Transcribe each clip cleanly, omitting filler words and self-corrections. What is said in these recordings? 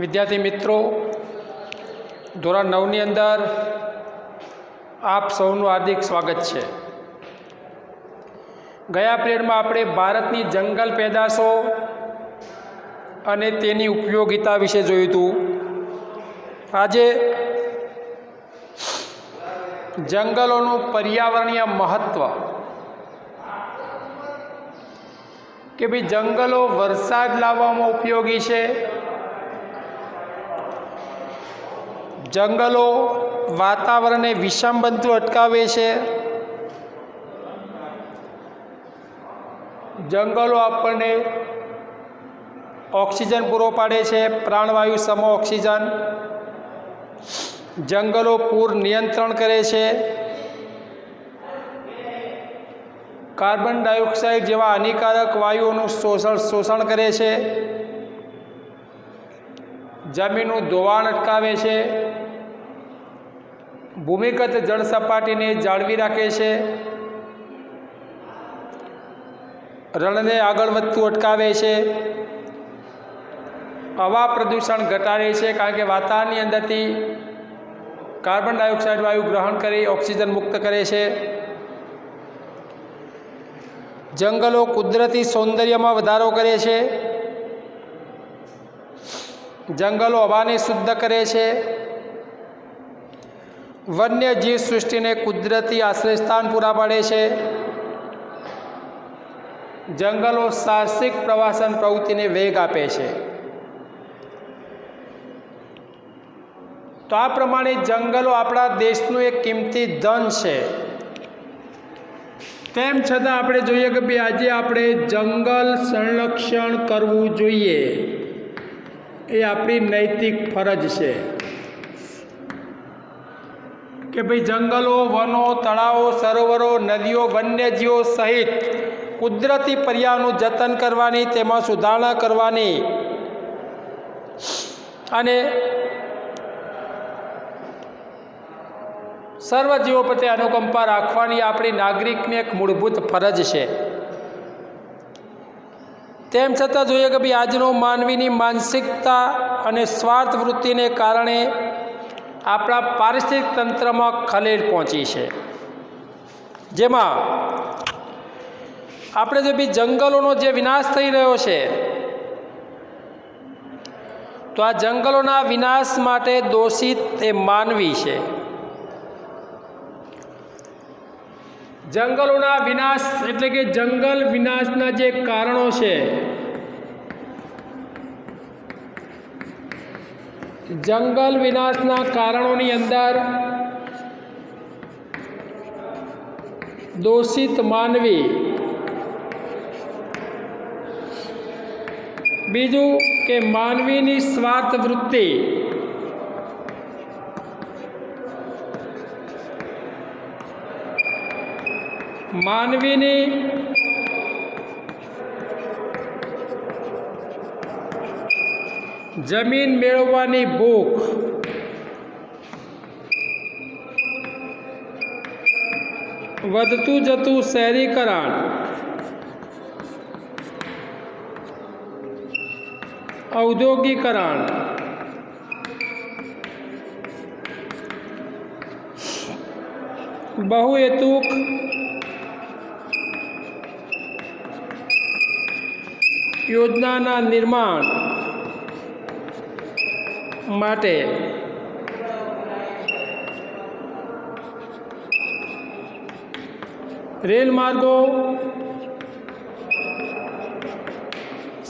વિદ્યાર્થી મિત્રો, ધોરણ 9ની અંદર આપ સૌનું હાર્દિક સ્વાગત છે. ગયા પિરિયડમાં આપણે ભારતની જંગલ પેદાશો અને તેની ઉપયોગિતા વિશે જોયું હતું. આજે જંગલોનું પર્યાવરણીય મહત્ત્વ, કે ભાઈ જંગલો વરસાદ લાવવામાં ઉપયોગી છે, જંગલો વાતાવરણને વિષમ બનતું અટકાવે છે, જંગલો આપણને ઓક્સિજન પૂરો પાડે છે, પ્રાણવાયુ સમ ઓક્સિજન, જંગલો પૂર નિયંત્રણ કરે છે, કાર્બન ડાયોક્સાઇડ જેવા હાનિકારક વાયુઓનું શોષણ કરે છે, જમીનનું ધોવાણ અટકાવે છે, ભૂમિગત જળ સપાટીને જાળવી રાખે છે, રણને આગળ વધતું અટકાવે છે, હવા પ્રદૂષણ ઘટાડે છે, કારણ કે વાતાવરણની અંદરથી કાર્બન ડાયોક્સાઇડ વાયુ ગ્રહણ કરી ઓક્સિજન મુક્ત કરે છે. જંગલો કુદરતી સૌંદર્યમાં વધારો કરે છે, જંગલો હવાને શુદ્ધ કરે છે, વન્ય જીવ સૃષ્ટિને કુદરતી આશ્રયસ્થાન પૂરા પાડે છે, જંગલો સાહસિક પ્રવાસન પ્રવૃત્તિને વેગ આપે છે. તો આ પ્રમાણે જંગલો આપણા દેશનું એક કિંમતી ધન છે. તેમ છતાં આપણે જોઈએ કે ભાઈ આજે આપણે જંગલ સંરક્ષણ કરવું જોઈએ, એ આપણી નૈતિક ફરજ છે. કે ભાઈ જંગલો, વનો, તળાવો, સરોવરો, નદીઓ, વન્યજીવો સહિત કુદરતી પર્યાવરણનું જતન કરવાની, તેમાં સુધારણા કરવાની અને સર્વ જીવો પ્રત્યે અનુકંપા રાખવાની આપણી નાગરિકની એક મૂળભૂત ફરજ છે. તેમ છતાં જોઈએ કે ભાઈ આજનો માનવીની માનસિકતા અને સ્વાર્થ વૃત્તિને કારણે આપણા પારિસ્થિતિક તંત્રમાં ખલેલ પહોંચી છે. જેમાં આપણે જો બી જંગલોનો જે વિનાશ થઈ રહ્યો છે, તો આ જંગલોના વિનાશ માટે દોષિત એ માનવી છે. જંગલોના વિનાશ એટલે કે જંગલ વિનાશના જે કારણો છે, જંગલ વિનાશના કારણોની અંદર દોષિત માનવી, બીજું કે માનવીની સ્વાર્થ વૃત્તિ, માનવીની જમીન મેળવવાની ભૂખ, વધતું જતું શહેરીકરણ, ઔદ્યોગિકરણ, બહુહેતુક યોજનાના નિર્માણ માટે રેલ માર્ગો,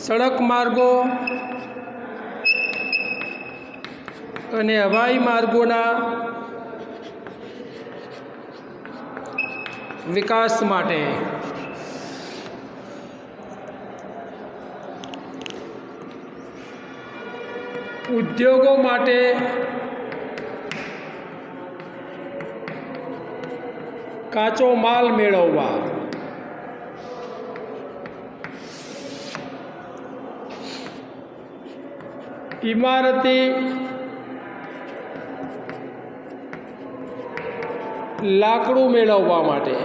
સડક માર્ગો અને હવાઈ માર્ગોના વિકાસ માટે ઉદ્યોગો માટે કાચો માલ મેળવવા, ઇમારતી લાકડું મેળવવા માટે,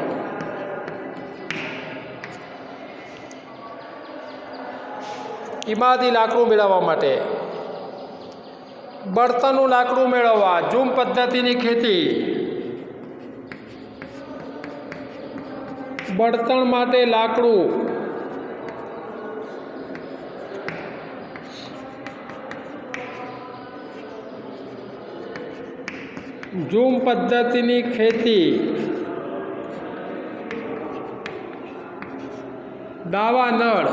ઇમારતી લાકડું મેળવવા માટે બળતણનું લાકડું મેળવવા, ઝૂમ પદ્ધતિની ખેતી, બળતણ માટે લાકડું, ઝૂમ પદ્ધતિની ખેતી, દાવાનળ,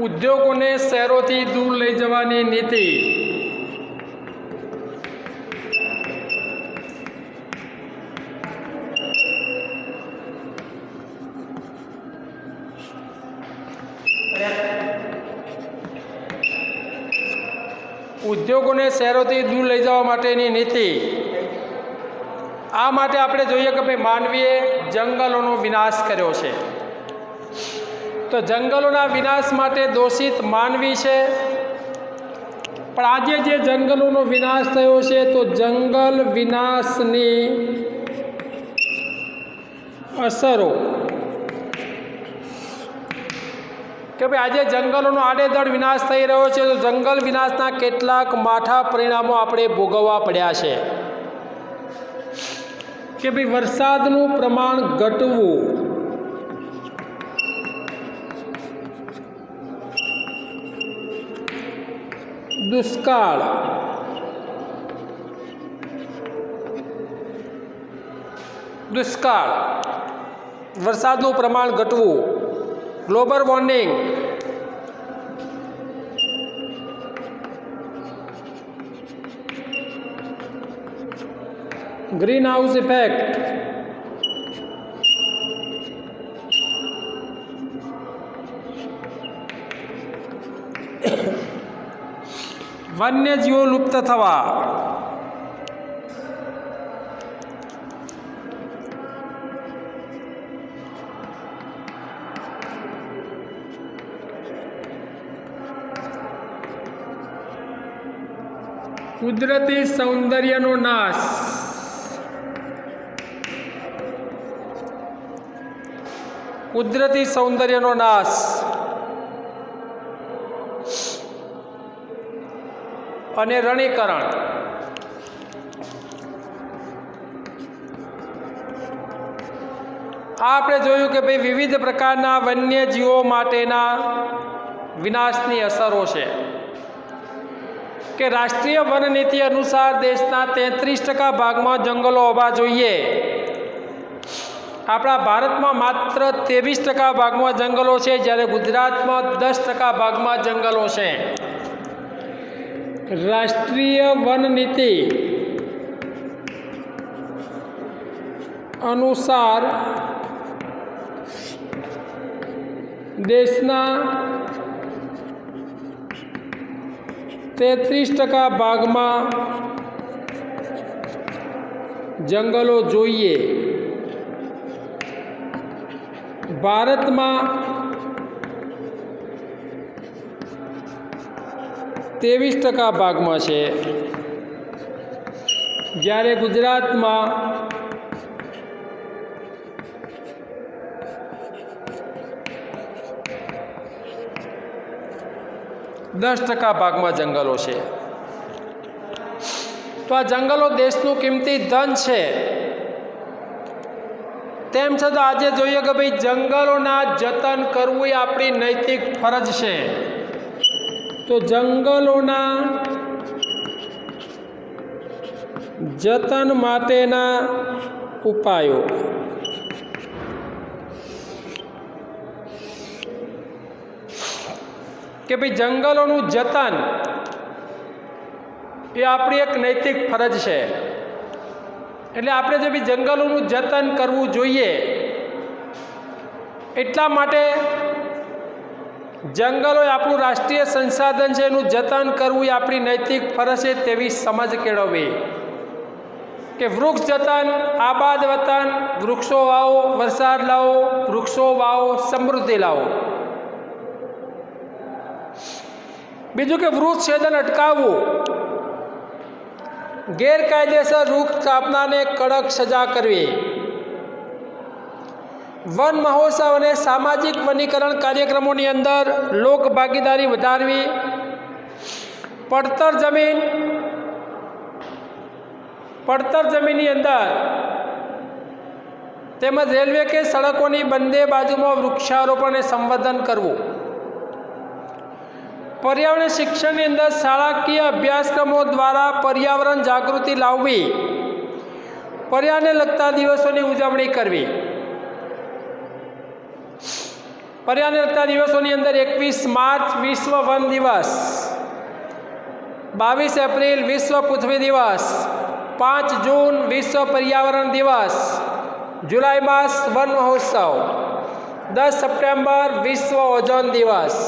ઉદ્યોગોને શહેરોથી દૂર લઈ જવાની નીતિ, ઉદ્યોગોને શહેરોથી દૂર લઈ જવા માટેની નીતિ. આ માટે આપણે જોઈએ કે ભાઈ માનવીએ જંગલોનો વિનાશ કર્યો છે. તો જંગલોના વિનાશ માટે દોષિત માનવી છે. પણ આજે જે જંગલોનો વિનાશ થયો છે તો જંગલ વિનાશની અસરો કે ભાઈ આજે જંગલોનો આડેધડ વિનાશ થઈ રહ્યો છે તો જંગલ વિનાશના કેટલાક માઠા પરિણામો આપણે ભોગવવા પડ્યા છે. કે ભાઈ વરસાદનું પ્રમાણ ઘટવું, દુષ્કાળ, વરસાદનું પ્રમાણ ઘટવું, global warming, greenhouse effect, વન્યજીવો લુપ્ત થવા, કુદરતી સૌંદર્યનો નાશ, અને રણીકરણ. આપણે જોયું કે ભાઈ વિવિધ પ્રકારના વન્યજીવો માટેના વિનાશની અસરો છે. કે રાષ્ટ્રીય વન નીતિ અનુસાર દેશના 33% ભાગમાં જંગલો હોવા જોઈએ. આપણા ભારતમાં માત્ર 23% ભાગમાં જંગલો છે, જ્યારે ગુજરાતમાં 10% ભાગમાં જંગલો છે. રાષ્ટ્રીય વન નીતિ અનુસાર દેશના 33% ભાગમાં જંગલો જોઈએ. ભારતમાં 23% ભાગમાં છે, જ્યારે ગુજરાતમાં 10% ભાગમાં જંગલો છે. તો આ જંગલો દેશનું કિંમતી ધન છે. તેમ છતાં આજે જોઈએ કે ભાઈ જંગલોના જતન કરવું એ આપણી નૈતિક ફરજ છે. તો જંગલોના જતન માટેના ઉપાયો. કે ભાઈ જંગલોનું જતન એ આપણી એક નૈતિક ફરજ છે. એટલે આપણે જે બી જંગલોનું જતન કરવું જોઈએ. એટલા માટે જંગલો એ આપણું રાષ્ટ્રીય સંસાધન છે, એનું જતન કરવું એ આપણી નૈતિક ફરજ છે તેવી સમજ કેળવવી. કે વૃક્ષ જતન, આબાદ વતન, વૃક્ષો વાવો, વરસાદ લાવો, વૃક્ષો વાવો, સમૃદ્ધિ લાવો. બીજું કે વૃક્ષ છેદન અટકાવવું, ગેરકાયદેસર વૃક્ષ કાપનારને કડક સજા કરવી. વન મહોત્સવ અને સામાજિક વનીકરણ કાર્યક્રમોની અંદર લોક ભાગીદારી વધારવી, પડતર જમીનની અંદર તેમજ રેલવે કે સડકોની બંને બાજુમાં વૃક્ષારોપણ અને સંવર્ધન કરવું, પર્યાવરણ શિક્ષણની અંદર શાળાકીય અભ્યાસક્રમો દ્વારા પર્યાવરણ જાગૃતિ લાવવી, પર્યાવરણને લગતા દિવસોની ઉજવણી કરવી. પર્યાવરણને લગતા દિવસોની અંદર 21 માર્ચ વિશ્વ વન દિવસ, 22 એપ્રિલ વિશ્વ પૃથ્વી દિવસ, 5 જૂન વિશ્વ પર્યાવરણ દિવસ, જુલાઈ માસ વન મહોત્સવ, 10 સપ્ટેમ્બર વિશ્વ ઓઝોન દિવસ.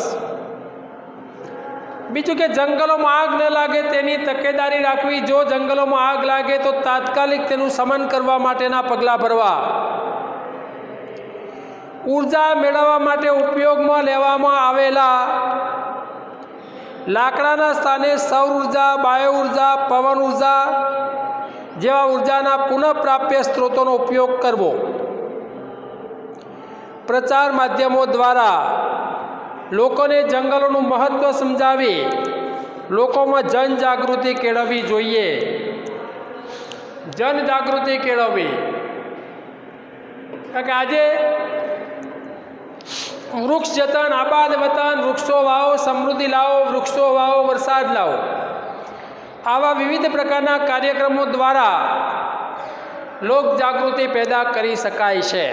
બીજું કે જંગલોમાં આગ ન લાગે તેની તકેદારી રાખવી. જો જંગલોમાં આગ લાગે તો તાત્કાલિક તેનું શમન કરવા માટેના પગલાં ભરવા. ઉર્જા મેળવવા માટે ઉપયોગમાં લેવામાં આવેલા લાકડાના સ્થાને સૌર ઉર્જા, બાયો ઉર્જા, પવન ઉર્જા જેવા ઉર્જાના પુનઃપ્રાપ્ય સ્ત્રોતોનો ઉપયોગ કરવો. પ્રચાર માધ્યમો દ્વારા લોકોને જંગલોનું મહત્ત્વ સમજાવી લોકોમાં જનજાગૃતિ કેળવવી જોઈએ. જનજાગૃતિ કેળવવી, કારણ કે આજે વૃક્ષ જતન, આબાદ વતન, વૃક્ષો વાવો, સમૃદ્ધિ લાવો, વૃક્ષો વાવો, વરસાદ લાવો, આવા વિવિધ પ્રકારના કાર્યક્રમો દ્વારા લોક જાગૃતિ પેદા કરી શકાય છે.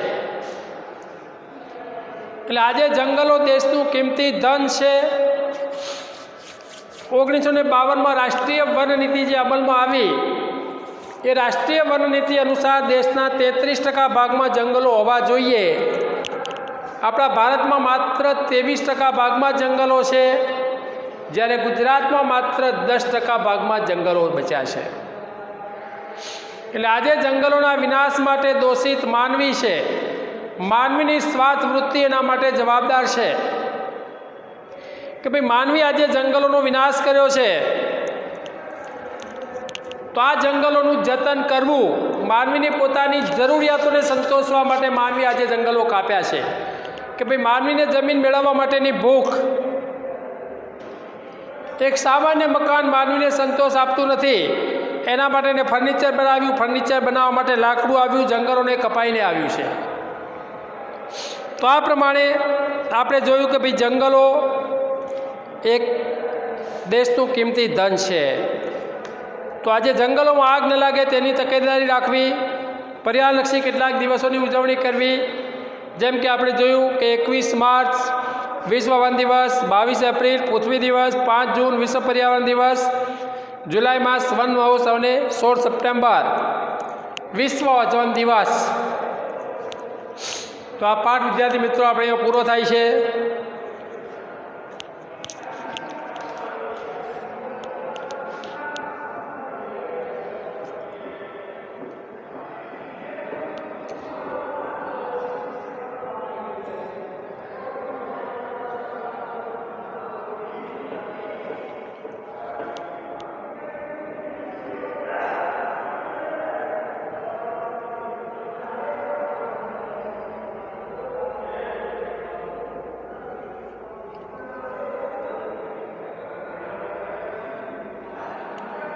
એટલે આજે જંગલો દેશનું કિંમતી ધન છે. 1952માં રાષ્ટ્રીય વન નીતિ જે અમલમાં આવી, એ રાષ્ટ્રીય વન નીતિ અનુસાર દેશના 33% ભાગમાં જંગલો હોવા જોઈએ. આપણા ભારતમાં માત્ર 23% ભાગમાં જંગલો છે, જ્યારે ગુજરાતમાં માત્ર 10% ભાગમાં જંગલો બચ્યા છે. એટલે આજે જંગલોના વિનાશ માટે દોષિત માનવી છે. માનવીની સ્વાર્થ વૃત્તિ એના માટે જવાબદાર છે કે ભાઈ માનવી આજે જંગલોનો વિનાશ કર્યો છે, તો આ જંગલોનું જતન કરવું. માનવીની પોતાની જરૂરિયાતોને સંતોષવા માટે માનવી આજે જંગલો કાપ્યા છે કે ભાઈ માનવીને જમીન મેળવવા માટેની ભૂખ. એક સામાન્ય મકાન માનવીને સંતોષ આપતું નથી, એના માટે ફર્નિચર બનાવ્યું, ફર્નિચર બનાવવા માટે લાકડું આવ્યું, જંગલોને કપાઈને આવ્યું છે. તો આ પ્રમાણે આપણે જોયું કે ભાઈ જંગલો એક દેશનું કિંમતી ધન છે. તો આજે જંગલોમાં આગ ન લાગે તેની તકેદારી રાખવી, પર્યાવરણલક્ષી કેટલાક દિવસોની ઉજવણી કરવી. જેમ કે આપણે જોયું કે 21 માર્ચ વિશ્વ વન દિવસ, 22 એપ્રિલ પૃથ્વી દિવસ, 5 જૂન વિશ્વ પર્યાવરણ દિવસ, જુલાઈ માસ વન મહોત્સવ અને 16 સપ્ટેમ્બર વિશ્વ ઓઝોન દિવસ. તો આ પાઠ વિદ્યાર્થી મિત્રો આપણે અહીંયા પૂરો થાય છે.